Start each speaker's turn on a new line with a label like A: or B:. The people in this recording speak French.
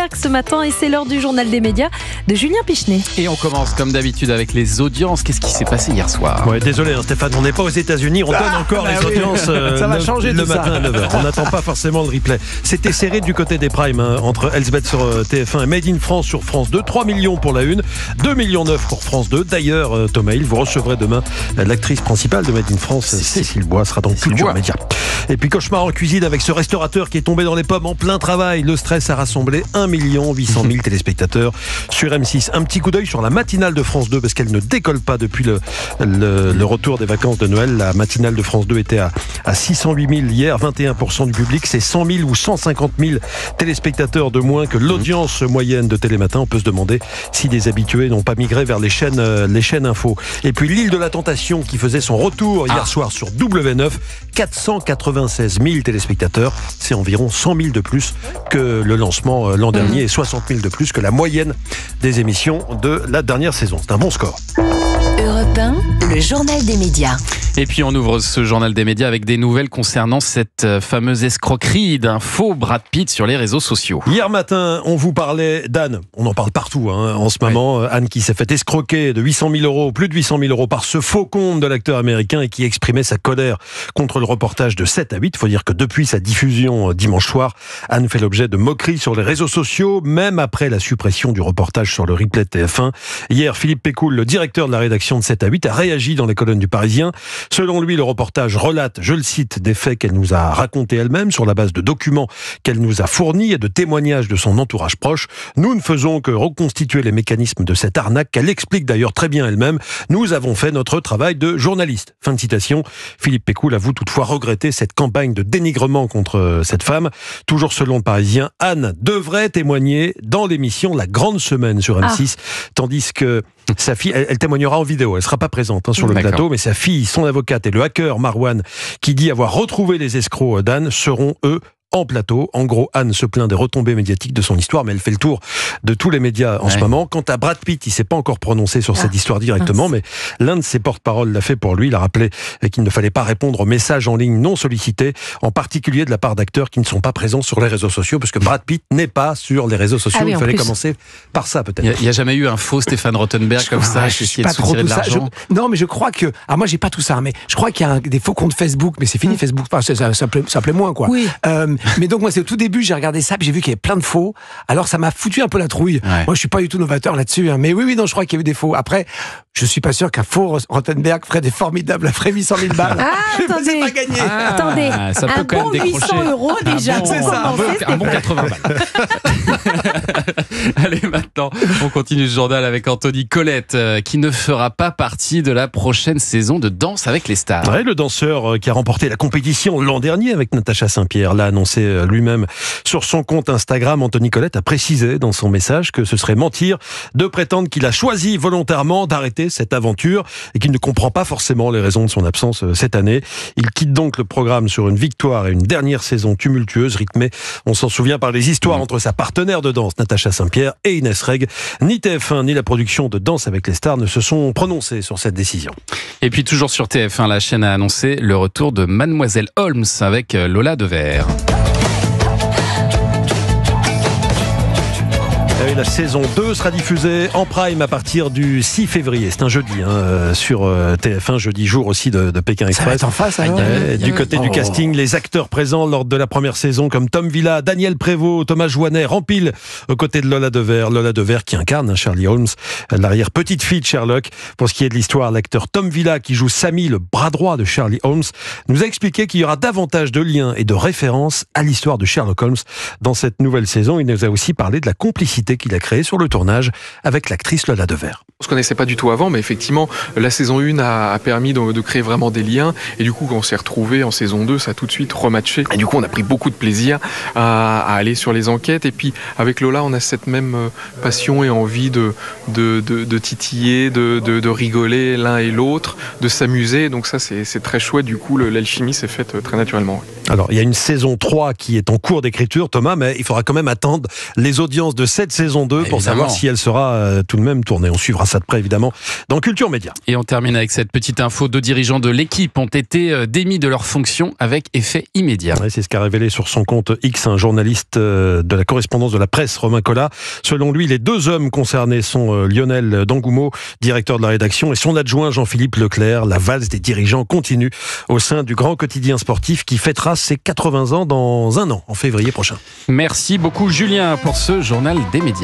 A: Rotenberg ce matin et c'est l'heure du journal des médias de Julien Pichenet.
B: Et on commence comme d'habitude avec les audiences. Qu'est-ce qui s'est passé hier soir ?
C: Ouais, désolé Stéphane, on n'est pas aux États-Unis, on donne encore les audiences
D: ça va changer
C: le
D: tout ça.
C: matin à 9h. On n'attend pas forcément le replay. C'était serré du côté des primes entre Elsbeth sur TF1 et Made in France sur France 2. 3 millions pour la une, 2,9 millions pour France 2. D'ailleurs, Thomas Hill, vous recevrez demain l'actrice principale de Made in France, Cécile Bois, sera dans Culture Média. Et puis cauchemar en cuisine avec ce restaurateur qui est tombé dans les pommes en plein travail. Le stress a rassemblé 1 800 000 téléspectateurs sur M6. Un petit coup d'œil sur la matinale de France 2 parce qu'elle ne décolle pas depuis le retour des vacances de Noël. La matinale de France 2 était à 608 000 hier, 21% du public. C'est 100 000 ou 150 000 téléspectateurs de moins que l'audience moyenne de Télématin. On peut se demander si des habitués n'ont pas migré vers les chaînes info. Et puis l'île de la Tentation qui faisait son retour hier soir sur W9. 496 000 téléspectateurs. C'est environ 100 000 de plus que le lancement l'an dernier et 60 000 de plus que la moyenne des émissions de la dernière saison. C'est un bon score.
A: Europe 1, le journal des médias.
B: Et puis on ouvre ce journal des médias avec des nouvelles concernant cette fameuse escroquerie d'un faux Brad Pitt sur les réseaux sociaux.
C: Hier matin, on vous parlait d'Anne. On en parle partout en ce moment. Anne qui s'est fait escroquer de 800 000 euros, plus de 800 000 euros par ce faux compte de l'acteur américain et qui exprimait sa colère contre le reportage de 7 à 8. Il faut dire que depuis sa diffusion dimanche soir, Anne fait l'objet de moqueries sur les réseaux sociaux, même après la suppression du reportage sur le replay de TF1. Hier, Philippe Pécoul, le directeur de la rédaction de 7 à 8, a réagi dans les colonnes du Parisien. Selon lui, le reportage relate, je le cite, des faits qu'elle nous a racontés elle-même sur la base de documents qu'elle nous a fournis et de témoignages de son entourage proche. Nous ne faisons que reconstituer les mécanismes de cette arnaque qu'elle explique d'ailleurs très bien elle-même. Nous avons fait notre travail de journaliste. Fin de citation. Philippe Pécoul avoue toutefois regretter cette campagne de dénigrement contre cette femme. Toujours selon le Parisien, Anne devrait témoigner dans l'émission La Grande Semaine sur M6, tandis que sa fille, elle témoignera en vidéo, elle ne sera pas présente sur le plateau, mais sa fille, son avocate et le hacker Marwan, qui dit avoir retrouvé les escrocs d'Anne, seront eux en plateau. En gros, Anne se plaint des retombées médiatiques de son histoire, mais elle fait le tour de tous les médias en ce moment. Quant à Brad Pitt, il ne s'est pas encore prononcé sur cette histoire directement, mais l'un de ses porte-parole l'a fait pour lui. Il a rappelé qu'il ne fallait pas répondre aux messages en ligne non sollicités, en particulier de la part d'acteurs qui ne sont pas présents sur les réseaux sociaux, parce que Brad Pitt n'est pas sur les réseaux sociaux. Il fallait commencer par ça, peut-être.
B: Il n'y a jamais eu un faux Stéphane Rothenberg comme ça, qui essayait de soutirer de l'argent.
D: Non, mais je crois que... Alors moi, j'ai pas tout ça, mais je crois qu'il y a des faux comptes Facebook, mais c'est fini Facebook. Enfin, ça plaît moins, quoi.
A: Oui.
D: Mais donc, moi, c'est au tout début, j'ai regardé ça, puis j'ai vu qu'il y avait plein de faux. Alors, ça m'a foutu un peu la trouille. Moi, je suis pas du tout novateur là-dessus. Mais oui, non, je crois qu'il y a eu des faux. Après, je suis pas sûr qu'un faux Rothenberg ferait des formidables, ferait 800 000 balles.
A: Attendez,
D: pas gagné.
A: Attendez,
B: ça peut
A: un
B: quand
A: bon
B: même décrocher.
A: 800 euros déjà.
D: C'est ça,
B: Un bon 80 balles. Allez, maintenant, on continue ce journal avec Anthony Colette, qui ne fera pas partie de la prochaine saison de Danse avec les stars.
C: Ouais, le danseur qui a remporté la compétition l'an dernier avec Natacha Saint-Pierre l'a annoncé lui-même sur son compte Instagram. Anthony Colette a précisé dans son message que ce serait mentir de prétendre qu'il a choisi volontairement d'arrêter cette aventure et qu'il ne comprend pas forcément les raisons de son absence cette année. Il quitte donc le programme sur une victoire et une dernière saison tumultueuse, rythmée, on s'en souvient, par les histoires entre sa partenaire de danse Natacha Saint-Pierre et Inès Reg. Ni TF1 ni la production de Danse avec les stars ne se sont prononcés sur cette décision.
B: Et puis toujours sur TF1, la chaîne a annoncé le retour de Mademoiselle Holmes avec Lola Devers.
C: La saison 2 sera diffusée en prime à partir du 6 février. C'est un jeudi sur TF1, jeudi jour aussi de Pékin Express.
D: Ça va être en face, alors.
C: Du côté du casting, les acteurs présents lors de la première saison comme Tom Villa, Daniel Prévost, Thomas Joinet, rempilent aux côtés de Lola Devers. Lola Devers qui incarne Shirley Holmes, l'arrière-petite-fille de Sherlock. Pour ce qui est de l'histoire, l'acteur Tom Villa, qui joue Sammy, le bras droit de Shirley Holmes, nous a expliqué qu'il y aura davantage de liens et de références à l'histoire de Sherlock Holmes dans cette nouvelle saison. Il nous a aussi parlé de la complicité qu'il a créée sur le tournage avec l'actrice Lola Devers.
E: On se connaissait pas du tout avant, mais effectivement, la saison 1 a permis de créer vraiment des liens. Et du coup, quand on s'est retrouvés en saison 2, ça a tout de suite rematché. Et du coup, on a pris beaucoup de plaisir à aller sur les enquêtes. Et puis, avec Lola, on a cette même passion et envie de titiller, de rigoler l'un et l'autre, de s'amuser. Donc ça, c'est très chouette. Du coup, l'alchimie s'est faite très naturellement.
C: Alors, il y a une saison 3 qui est en cours d'écriture, Thomas, mais il faudra quand même attendre les audiences de cette saison 2 pour savoir si elle sera tout de même tournée. On suivra ça de près, évidemment, dans Culture Média.
B: Et on termine avec cette petite info. 2 dirigeants de l'équipe ont été démis de leurs fonctions avec effet immédiat.
C: Ouais, c'est ce qu'a révélé sur son compte X un journaliste de la correspondance de la presse, Romain Collat. Selon lui, les 2 hommes concernés sont Lionel Dangoumeau, directeur de la rédaction, et son adjoint Jean-Philippe Leclerc. La valse des dirigeants continue au sein du grand quotidien sportif qui fêtera ses 80 ans dans un an, en février prochain.
B: Merci beaucoup Julien pour ce journal des médias.